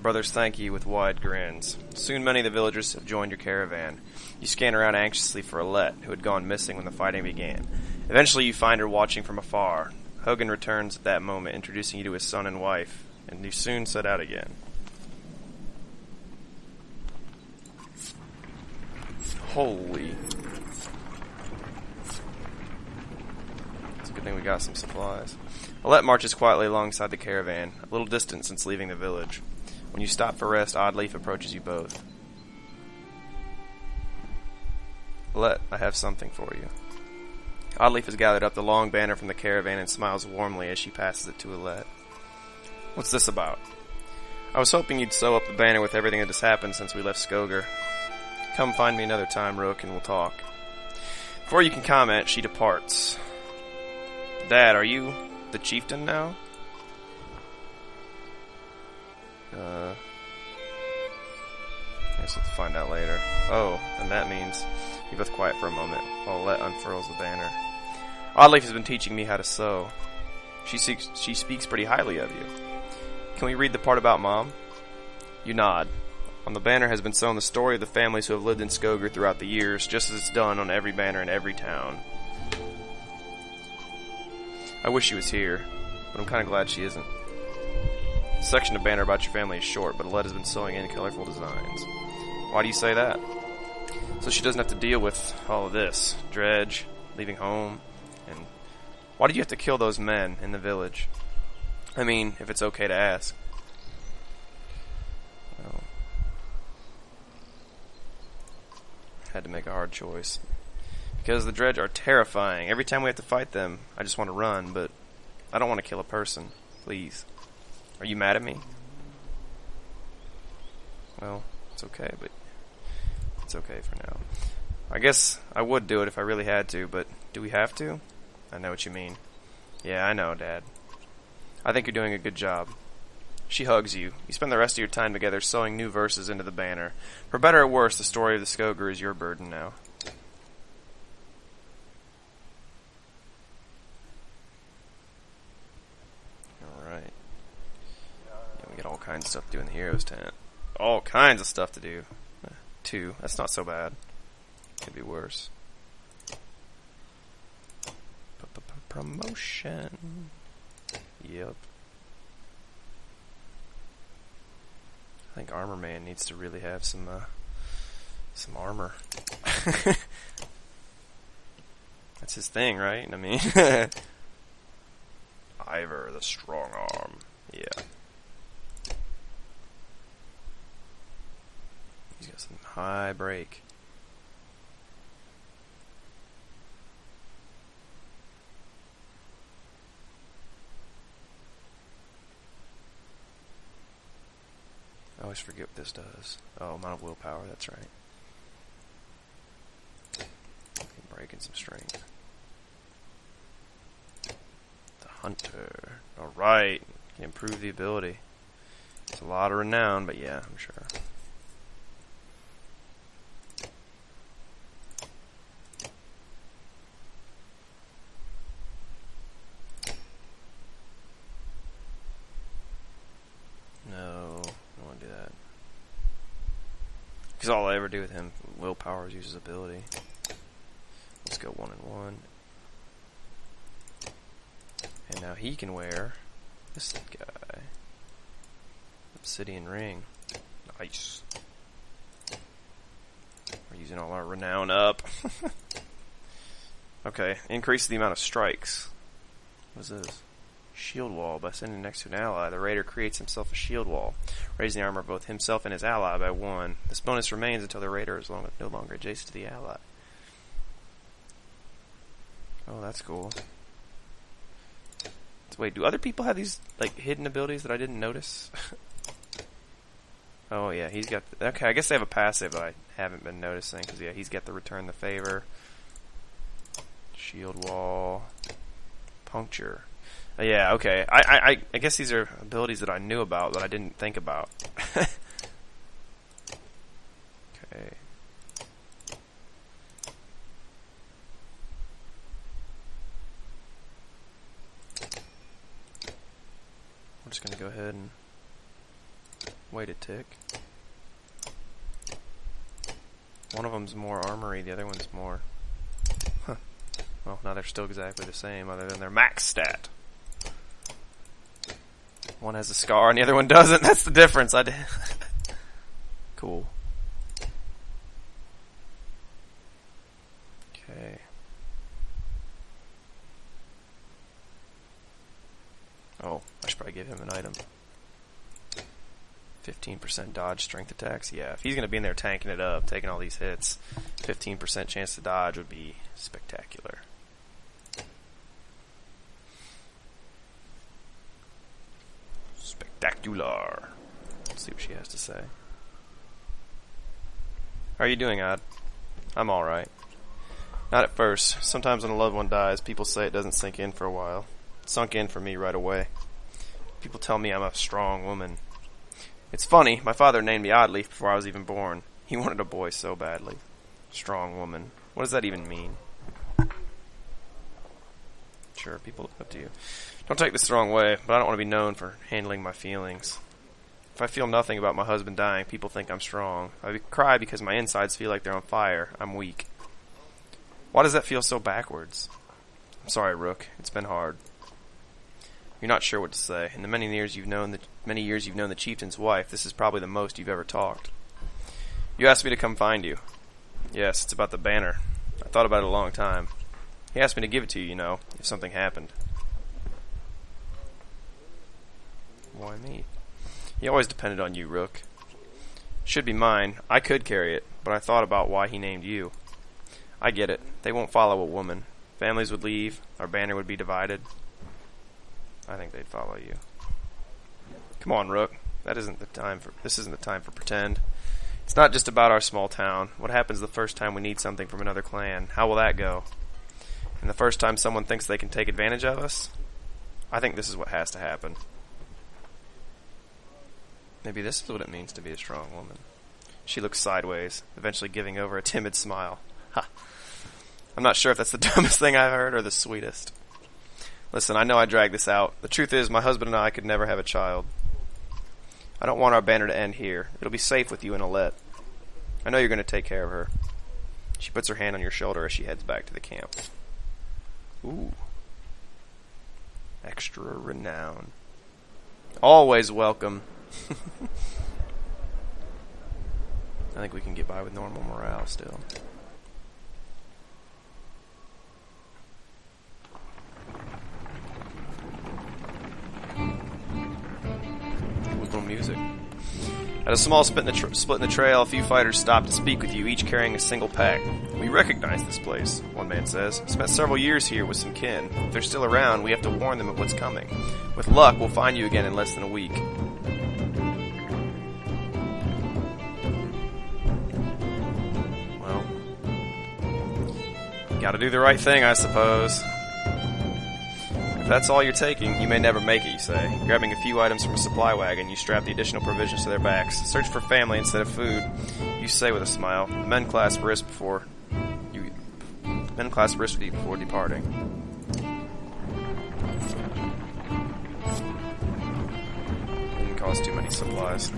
The brothers thank you with wide grins. Soon many of the villagers have joined your caravan. You scan around anxiously for Alette, who had gone missing when the fighting began. Eventually you find her watching from afar. Hogan returns at that moment, introducing you to his son and wife, and you soon set out again. Holy. It's a good thing we got some supplies. Alette marches quietly alongside the caravan, a little distant since leaving the village. When you stop for rest, Oddleaf approaches you both. Alette, I have something for you. Oddleaf has gathered up the long banner from the caravan and smiles warmly as she passes it to Alette. What's this about? I was hoping you'd sew up the banner with everything that has happened since we left Scowndrul. Come find me another time, Rook, and we'll talk. Before you can comment, she departs. Dad, are you the chieftain now? I guess we'll find out later. Oh, and that means you're both quiet for a moment while Alette unfurls the banner. Oddleaf has been teaching me how to sew. She speaks pretty highly of you. Can we read the part about Mom? You nod. On the banner has been sewn the story of the families who have lived in Scowndrul throughout the years, just as it's done on every banner in every town. I wish she was here, but I'm kind of glad she isn't. The section of banner about your family is short, but Alette has been sewing in colorful designs. Why do you say that? So she doesn't have to deal with all of this. Dredge, leaving home, and why did you have to kill those men in the village? I mean, if it's okay to ask. Well, had to make a hard choice. Because the Dredge are terrifying. Every time we have to fight them, I just want to run, but I don't want to kill a person. Please. Are you mad at me? Well, it's okay, but it's okay for now. I guess I would do it if I really had to, but do we have to? I know what you mean. Yeah, I know, Dad. I think you're doing a good job. She hugs you. You spend the rest of your time together sewing new verses into the banner. For better or worse, the story of the Scowndrul is your burden now. Alright. Yeah, we got all kinds of stuff to do in the Heroes tent. All kinds of stuff to do. 2. That's not so bad. Could be worse. Promotion. Yep. I think Armor Man needs to really have some armor. That's his thing, right? I mean, Ivor, the strong arm. Yeah. He's got some high break. I always forget what this does. Oh, amount of willpower, that's right. Breaking some strength. The Hunter. Alright. Can improve the ability. It's a lot of renown, but yeah, I'm sure. Because all I ever do with him, willpower, is use his ability. Let's go 1 and 1. And now he can wear this guy. Obsidian ring. Nice. We're using all our renown up. Okay, increase the amount of strikes. What is this? Shield wall. By sending next to an ally, the raider creates himself a shield wall, raising the armor of both himself and his ally by 1. This bonus remains until the raider is no longer adjacent to the ally. Oh, that's cool. So wait, do other people have these like hidden abilities that I didn't notice? Oh yeah, he's got. Okay, I guess they have a passive that I haven't been noticing. Because yeah, he's got the return the favor, shield wall, puncture. Yeah, okay. I guess these are abilities that I knew about that I didn't think about. Okay. We're just going to go ahead and Wait a tick. One of them's more armory, the other one's more... Huh. Well, now they're still exactly the same, other than their max stat. One has a scar and the other one doesn't. That's the difference. I did. Cool. Okay. Oh, I should probably give him an item. 15% dodge strength attacks. Yeah, if he's going to be in there tanking it up, taking all these hits, 15% chance to dodge would be spectacular. Spectacular. Let's see what she has to say. How are you doing, Odd? I'm alright. Not at first. Sometimes when a loved one dies, people say it doesn't sink in for a while. It sunk in for me right away. People tell me I'm a strong woman. It's funny, my father named me Oddleaf before I was even born. He wanted a boy so badly. Strong woman. What does that even mean? Sure, people look up to you. Don't take this the wrong way, but I don't want to be known for handling my feelings. If I feel nothing about my husband dying, people think I'm strong. I cry because my insides feel like they're on fire. I'm weak. Why does that feel so backwards? I'm sorry, Rook. It's been hard. You're not sure what to say. In the many years you've known the chieftain's wife, this is probably the most you've ever talked. You asked me to come find you. Yes, it's about the banner. I thought about it a long time. He asked me to give it to you, you know, if something happened. Why me? He always depended on you, Rook. Should be mine. I could carry it, but I thought about why he named you. I get it. They won't follow a woman. Families would leave. Our banner would be divided. I think they'd follow you. Come on, Rook. This isn't the time for pretend. It's not just about our small town. What happens the first time we need something from another clan? How will that go? And the first time someone thinks they can take advantage of us? I think this is what has to happen. Maybe this is what it means to be a strong woman. She looks sideways, eventually giving over a timid smile. Ha! I'm not sure if that's the dumbest thing I've heard or the sweetest. Listen, I know I dragged this out. The truth is, my husband and I could never have a child. I don't want our banner to end here. It'll be safe with you and Alette. I know you're going to take care of her. She puts her hand on your shoulder as she heads back to the camp. Ooh. Extra renown. Always welcome. I think we can get by with normal morale still. Little music. At a small split in the trail, a few fighters stop to speak with you, each carrying a single pack. We recognize this place, one man says. Spent several years here with some kin. If they're still around, we have to warn them of what's coming. With luck, we'll find you again in less than a week. Well, gotta do the right thing, I suppose. If that's all you're taking, you may never make it, you say. Grabbing a few items from a supply wagon, you strap the additional provisions to their backs. Search for family instead of food, you say with a smile. Men clasp wrists with you before departing. Didn't cost too many supplies.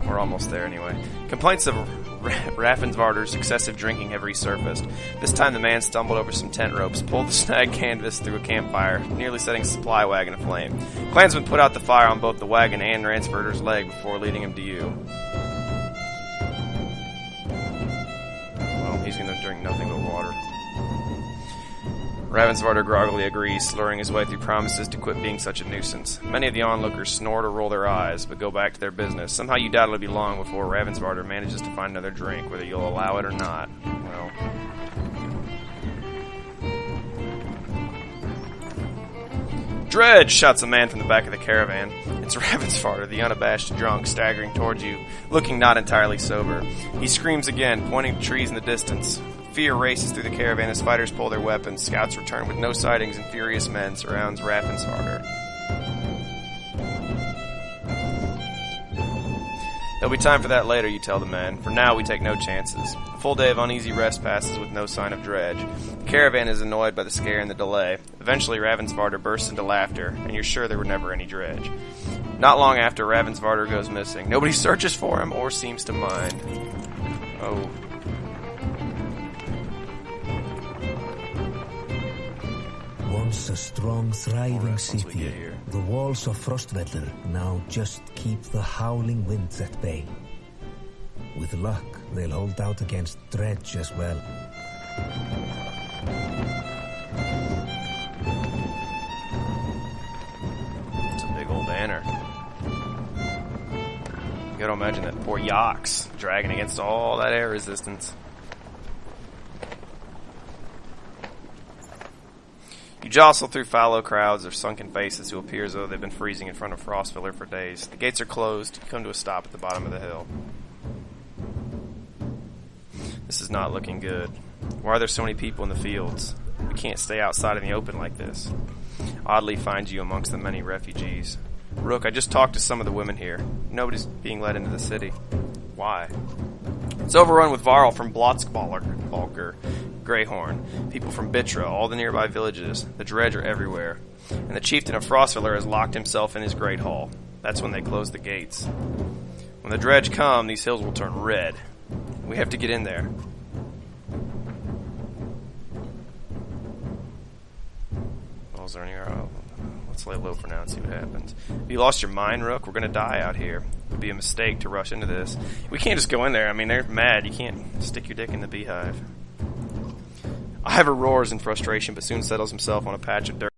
We're almost there anyway. Complaints of Raffensvarder's excessive drinking have resurfaced. This time the man stumbled over some tent ropes, pulled the snag canvas through a campfire, nearly setting a supply wagon aflame. Clansmen put out the fire on both the wagon and Ransvarder's leg before leading him to you. Well, he's going to drink nothing but water. Ravensvarder groggily agrees, slurring his way through promises to quit being such a nuisance. Many of the onlookers snort or roll their eyes, but go back to their business. Somehow you doubt it'll be long before Ravensvarder manages to find another drink, whether you'll allow it or not. Well... Dredge! Shouts a man from the back of the caravan. It's Ravensvarder, the unabashed drunk, staggering towards you, looking not entirely sober. He screams again, pointing to trees in the distance. Fear races through the caravan as fighters pull their weapons. Scouts return with no sightings, and furious men surrounds Raffensvarder. There'll be time for that later, you tell the men. For now, we take no chances. A full day of uneasy rest passes with no sign of dredge. The caravan is annoyed by the scare and the delay. Eventually, Ravensvarder bursts into laughter, and you're sure there were never any dredge. Not long after, Ravensvarder goes missing. Nobody searches for him or seems to mind. Oh. Once a strong, thriving city, the walls of Frostvellir now just keep the howling winds at bay. With luck, they'll hold out against dredge as well. It's a big old banner. You gotta imagine that poor Yox dragging against all that air resistance. You jostle through fallow crowds of sunken faces who appear as though they've been freezing in front of Frostvellir for days. The gates are closed. You come to a stop at the bottom of the hill. This is not looking good. Why are there so many people in the fields? We can't stay outside in the open like this. Oddly finds you amongst the many refugees. Rook, I just talked to some of the women here. Nobody's being led into the city. Why? It's overrun with Varl from Blotzbalger, Greyhorn, people from Bitra, all the nearby villages. The dredge are everywhere. And the chieftain of Frostvellir has locked himself in his great hall. That's when they close the gates. When the dredge come, these hills will turn red. We have to get in there. Well, is there any... let's lay low for now and see what happens. If you lost your mind, Rook, we're going to die out here. It would be a mistake to rush into this. We can't just go in there. I mean, they're mad. You can't stick your dick in the beehive. Ivor roars in frustration, but soon settles himself on a patch of dirt.